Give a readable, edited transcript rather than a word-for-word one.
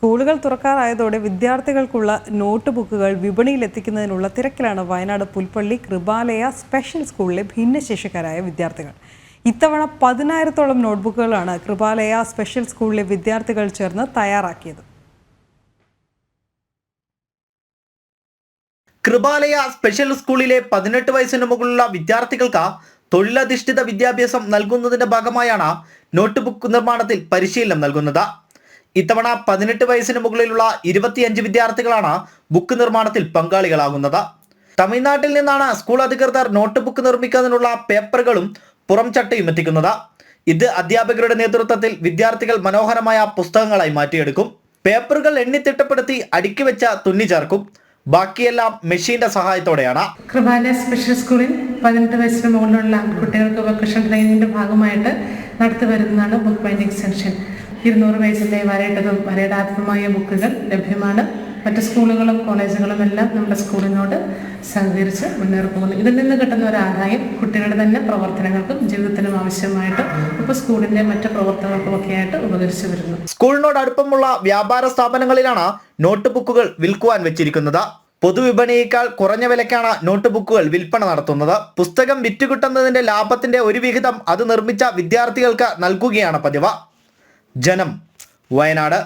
സ്കൂളുകൾ തുറക്കാറായതോടെ വിദ്യാർത്ഥികൾക്കുള്ള നോട്ട് ബുക്കുകൾ വിപണിയിലെത്തിക്കുന്നതിനുള്ള തിരക്കിലാണ് വയനാട് പുൽപ്പള്ളി കൃപാലയ സ്പെഷ്യൽ സ്കൂളിലെ ഭിന്നശേഷിക്കാരായ വിദ്യാർത്ഥികൾ. ഇത്തവണ 10,000-ഓളം നോട്ട്ബുക്കുകളാണ് കൃപാലയ സ്പെഷ്യൽ സ്കൂളിലെ വിദ്യാർത്ഥികൾ ചേർന്ന് തയ്യാറാക്കിയത്. കൃപാലയ സ്പെഷ്യൽ സ്കൂളിലെ 18 വയസ്സിന് മുകളിലുള്ള വിദ്യാർത്ഥികൾക്ക് തൊഴിലധിഷ്ഠിത വിദ്യാഭ്യാസം നൽകുന്നതിന്റെ ഭാഗമായാണ് നോട്ട് ബുക്ക് നിർമ്മാണത്തിൽ പരിശീലനം നൽകുന്നത്. ഇത്തവണ 18 വയസ്സിന് മുകളിലുള്ള 25 വിദ്യാർത്ഥികളാണ് ബുക്ക് നിർമ്മാണത്തിൽ പങ്കാളികളാകുന്നത്. തമിഴ്നാട്ടിൽ നിന്നാണ് സ്കൂൾ അധികൃതർ നോട്ട് ബുക്ക് നിർമ്മിക്കുന്നതിനുള്ള പേപ്പറുകളും പുറം ചട്ടയും എത്തിക്കുന്നത്. ഇത് അധ്യാപകരുടെ നേതൃത്വത്തിൽ വിദ്യാർത്ഥികൾ മനോഹരമായ പുസ്തകങ്ങളായി മാറ്റിയെടുക്കും. പേപ്പറുകൾ എണ്ണിത്തിട്ടപ്പെടുത്തി അടുക്കി വെച്ച തുന്നി ചേർക്കും. ബാക്കിയെല്ലാം മെഷീന്റെ സഹായത്തോടെയാണ്. കൃപാലയ സ്പെഷ്യൽ സ്കൂളിൽ 18 വയസ്സിന് മുകളിലുള്ള കുട്ടികൾക്ക് വൊക്കേഷണൽ ട്രെയിനിങ്ങിന്റെ ഭാഗമായിട്ട് നടത്തി വരുന്നതാണ് ബുക്ക് ബൈൻഡിംഗ് സെക്ഷൻ. 200 പേജിന്റെ വരയിട്ടതും വരയിടാത്തതുമായ ബുക്കുകൾ ലഭ്യമാണ്. മറ്റ് സ്കൂളുകളും കോളേജുകളും എല്ലാം നമ്മുടെ സ്കൂളിനോട് സഹകരിച്ച് മുന്നേറി പോകുന്നു. ഇതിൽ നിന്ന് കിട്ടുന്ന ഒരു ആദായം കുട്ടികളുടെ തന്നെ പ്രവർത്തനങ്ങൾക്കും ജീവിതത്തിനും ആവശ്യമായിട്ട് ഇപ്പോൾ സ്കൂളിന്റെ മറ്റ് പ്രവർത്തനങ്ങൾക്കും ഒക്കെ ആയിട്ട് ഉപകരിച്ചു വരുന്നു. സ്കൂളിനോട് അടുപ്പമുള്ള വ്യാപാര സ്ഥാപനങ്ങളിലാണ് നോട്ട് ബുക്കുകൾ വിൽക്കുവാൻ വെച്ചിരിക്കുന്നത്. പൊതുവിപണിയേക്കാൾ കുറഞ്ഞ വിലക്കാണ് നോട്ട് ബുക്കുകൾ വിൽപ്പന നടത്തുന്നത്. പുസ്തകം വിറ്റുകിട്ടുന്നതിന്റെ ലാഭത്തിന്റെ ഒരു വിഹിതം അത് നിർമ്മിച്ച വിദ്യാർത്ഥികൾക്ക് നൽകുകയാണ് പതിവ്. ജനം, വയനാട്.